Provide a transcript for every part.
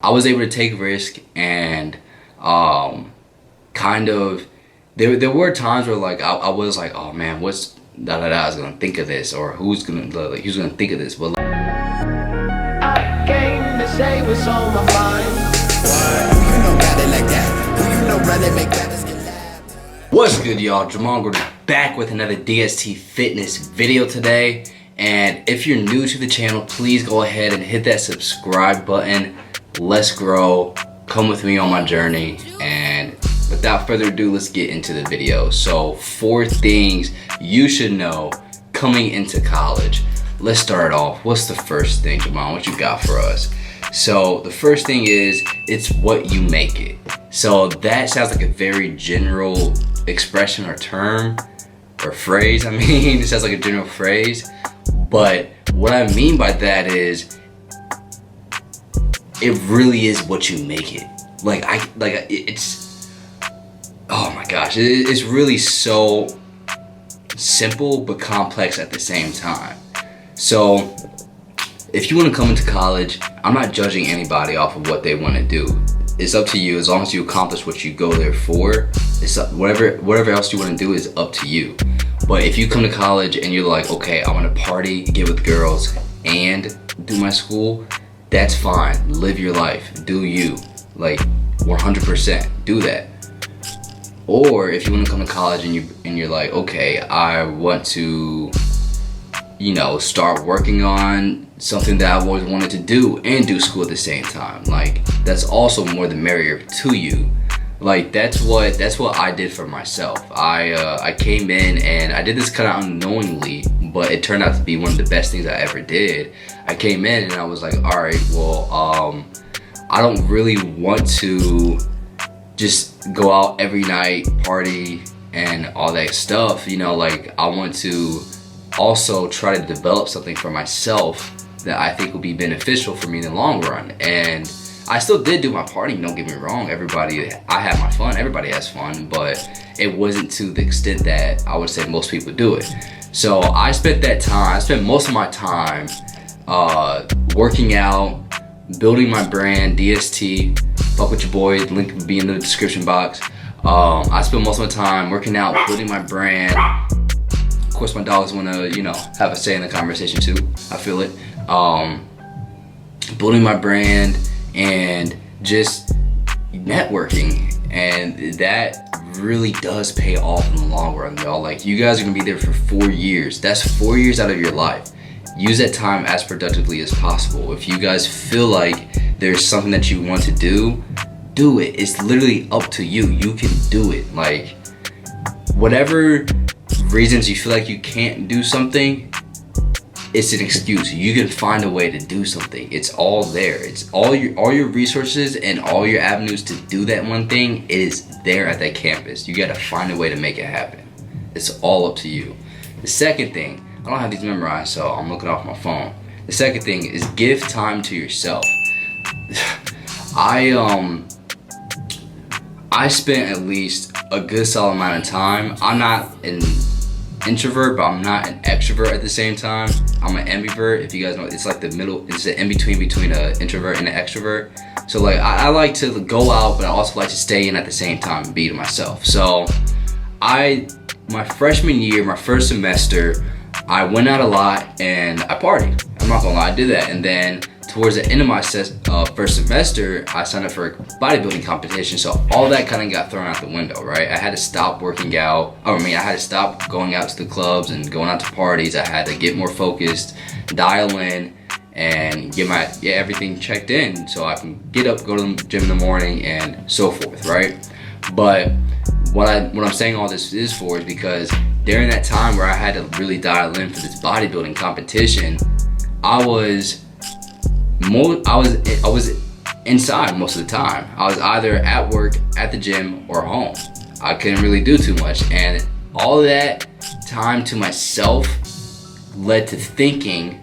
I was able to take risk and kind of there were times where like I was like, oh man, what's da da da is gonna think of this, or who's gonna think of this, but like, I came to say what's on my mind. You know got it like that. Who you know really make that get laughed. what's good, y'all? Jamal Gordon back with another DST Fitness video today. And if you're new to the channel, please go ahead and hit that subscribe button. Let's grow. Come with me on my journey. And without further ado, let's get into the video. So 4 things you should know coming into college. Let's start off. What's the first thing, Jamal? What you got for us? So the first thing is, it's what you make it. So that sounds like a very general expression or term or phrase. I mean, it sounds like a general phrase. But what I mean by that is, it really is what you make it. It's, oh my gosh, it's really so simple but complex at the same time. So if you want to come into college, I'm not judging anybody off of what they want to do. It's up to you. As long as you accomplish what you go there for, it's up, whatever else you want to do is up to you. But if you come to college and you're like, okay, I want to party, get with girls, and do my school, that's fine. Live your life. Do you. Like 100%. Do that. Or if you want to come to college and you're like, okay, I want to, start working on something that I've always wanted to do and do school at the same time. Like, that's also more the merrier to you. Like, that's what I did for myself. I came in and I did this kind of unknowingly, but it turned out to be one of the best things I ever did. I came in and I was like, all right, well, I don't really want to just go out every night, party, and all that stuff. Like, I want to also try to develop something for myself that I think will be beneficial for me in the long run. And I still did do my partying, don't get me wrong. I had my fun, everybody has fun, but it wasn't to the extent that I would say most people do it. So I spent most of my time working out, building my brand, DST, fuck with your boy, link will be in the description box. I spent most of my time working out, building my brand. Of course, my dogs wanna, have a say in the conversation too, I feel it. Building my brand, and just networking, and that really does pay off in the long run, y'all. Like, you guys are gonna be there for 4 years. That's 4 years out of your life. Use that time as productively as possible. If you guys feel like there's something that you want to do it. It's literally up to you. You can do it. Like, whatever reasons you feel like you can't do something, it's an excuse. You can find a way to do something. It's all there. It's all your resources and all your avenues to do that one thing is there at that campus. You gotta find a way to make it happen. It's all up to you. The second thing, I don't have these memorized, so I'm looking off my phone. The second thing is, give time to yourself. I spent at least a good solid amount of time. I'm not an introvert, but I'm not an extrovert at the same time. I'm an ambivert. If you guys know, it's like the middle, it's the in-between between an introvert and an extrovert. So like, I like to go out, but I also like to stay in at the same time and be to myself. So my freshman year, my first semester, I went out a lot and I partied. I'm not gonna lie, I did that. And then towards the end of my first semester, I signed up for a bodybuilding competition. So all that kind of got thrown out the window, right? I had to stop working out. I had to stop going out to the clubs and going out to parties. I had to get more focused, dial in, and get everything checked in so I can get up, go to the gym in the morning, and so forth, right? But what I'm saying all this is for is because during that time where I had to really dial in for this bodybuilding competition, I was inside most of the time. I was either at work, at the gym, or home. I couldn't really do too much, and all of that time to myself led to thinking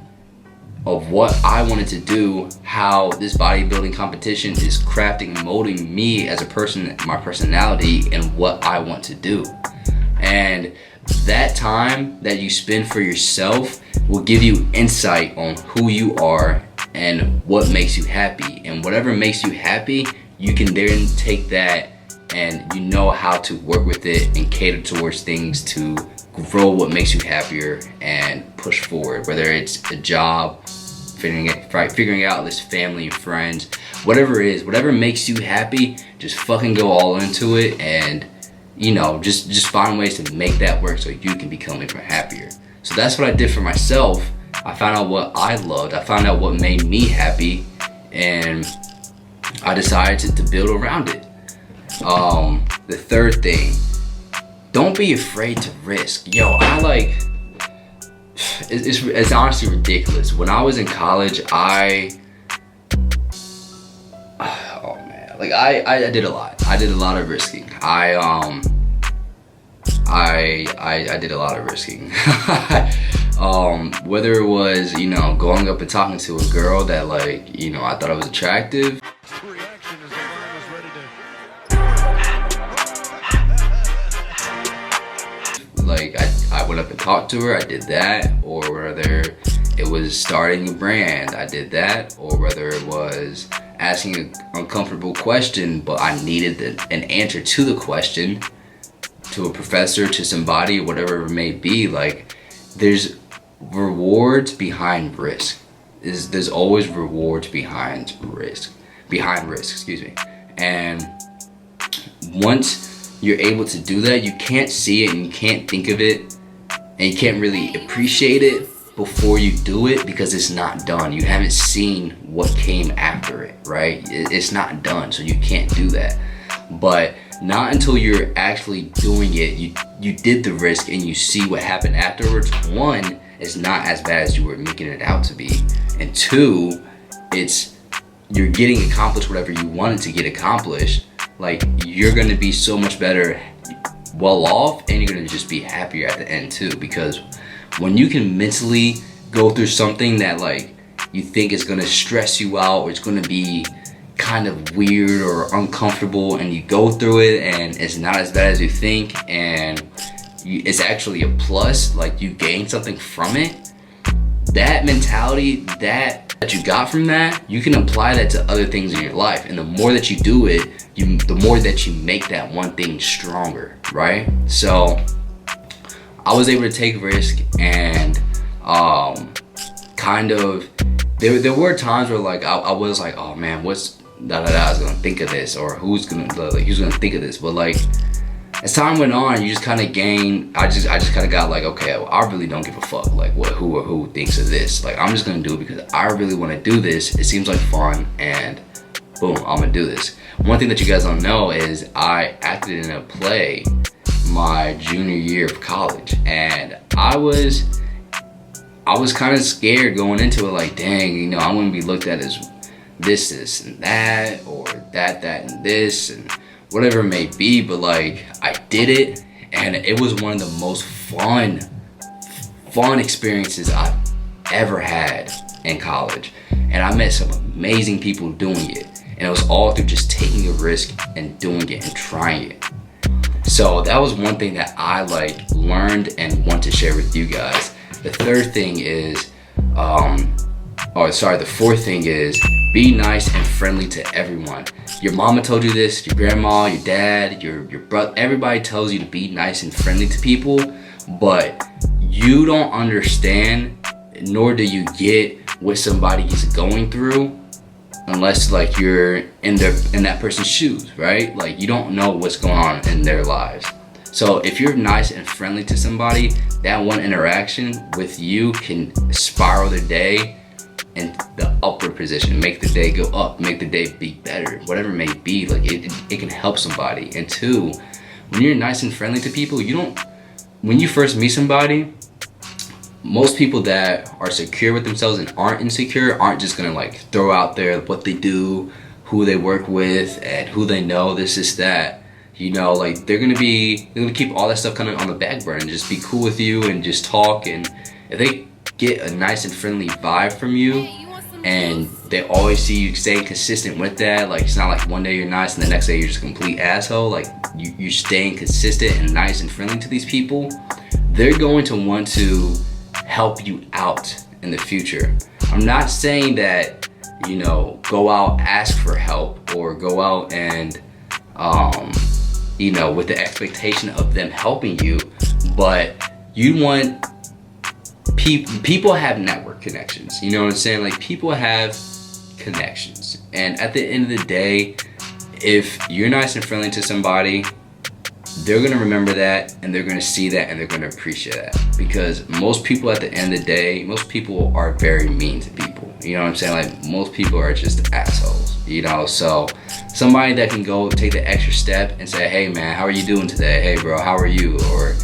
of what I wanted to do, how this bodybuilding competition is crafting and molding me as a person, my personality, and what I want to do. And that time that you spend for yourself will give you insight on who you are and what makes you happy. And whatever makes you happy, you can then take that and you know how to work with it and cater towards things to grow what makes you happier and push forward. Whether it's a job, figuring out this family and friends, whatever it is, whatever makes you happy, just fucking go all into it, and you know, just find ways to make that work so you can become even happier. So that's what I did for myself. I found out what I loved, I found out what made me happy, and I decided to build around it. The third thing, don't be afraid to risk. Yo, it's honestly ridiculous. When I was in college, I did a lot. I did a lot of risking. I did a lot of risking. Whether it was, you know, going up and talking to a girl that, like, you know, I thought I was attractive. Reaction as the man was ready to. Like, I went up and talked to her, I did that. Or whether it was starting a brand, I did that. Or whether it was asking an uncomfortable question, but I needed an answer to the question, to a professor, to somebody, whatever it may be. Like, there's rewards behind risk. There's always rewards behind risk, excuse me. And once you're able to do that, you can't see it and you can't think of it and you can't really appreciate it before you do it, because it's not done. You haven't seen what came after it, right? It's not done, so you can't do that. But not until you're actually doing it, you did the risk and you see what happened afterwards. One, it's not as bad as you were making it out to be, and two, you're getting accomplished whatever you wanted to get accomplished. Like, you're gonna be so much better, well off, and you're gonna just be happier at the end too. Because when you can mentally go through something that, like, you think is gonna stress you out, or it's gonna be kind of weird or uncomfortable, and you go through it and it's not as bad as you think, and it's actually a plus, like you gain something from it, that mentality that you got from that, you can apply that to other things in your life. And the more that you do it, the more that you make that one thing stronger, right? So I was able to take risk, and kind of there were times where, like, I was like, oh man, what's is gonna think of this, or who's gonna think of this. But, like, as time went on, you just kind of gain. I just kind of got like, okay, I really don't give a fuck, like, who thinks of this. Like, I'm just gonna do it because I really want to do this. It seems like fun, and boom, I'm gonna do this. One thing that you guys don't know is I acted in a play my junior year of college, and I was kind of scared going into it, like, dang, you know, I'm gonna be looked at as this and that, or that and this, and whatever it may be. But, like, I did it, and it was one of the most fun experiences I've ever had in college. And I met some amazing people doing it, and it was all through just taking a risk and doing it and trying it. So that was one thing that I, like, learned and want to share with you guys. The third thing is, the fourth thing is, be nice and friendly to everyone. Your mama told you this, your grandma, your dad, your brother, everybody tells you to be nice and friendly to people, but you don't understand, nor do you get what somebody is going through unless, like, you're in that person's shoes, right? Like, you don't know what's going on in their lives. So if you're nice and friendly to somebody, that one interaction with you can spiral their day in the upward position, make the day go up, make the day be better, whatever it may be. Like, it can help somebody. And two, when you're nice and friendly to people, when you first meet somebody, most people that are secure with themselves and aren't insecure aren't just gonna, like, throw out there what they do, who they work with, and who they know, this, that. You know, like, they're gonna keep all that stuff kind of on the back burner and just be cool with you and just talk. And if they get a nice and friendly vibe from you, and they always see you staying consistent with that, like, it's not like one day you're nice and the next day you're just a complete asshole. Like, you're staying consistent and nice and friendly to these people, they're going to want to help you out in the future. I'm not saying that, you know, go out, ask for help, or go out and, you know, with the expectation of them helping you, but you want people have network connections. You know what I'm saying? Like, people have connections, and at the end of the day, if you're nice and friendly to somebody, they're gonna remember that, and they're gonna see that, and they're gonna appreciate that. Because most people, at the end of the day, most people are very mean to people. You know what I'm saying? Like, most people are just assholes, you know? So somebody that can go take the extra step and say, hey man, how are you doing today? Hey bro, how are you? Or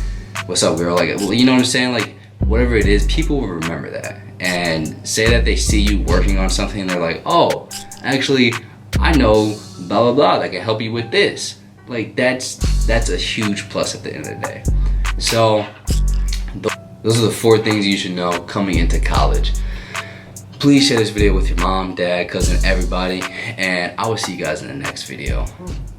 what's up girl? Like, you know what I'm saying? Like, whatever it is, people will remember that. And say that they see you working on something and they're like, oh, actually, I know blah, blah, blah, that can help you with this. Like, that's a huge plus at the end of the day. So those are the 4 things you should know coming into college. Please share this video with your mom, dad, cousin, everybody, and I will see you guys in the next video.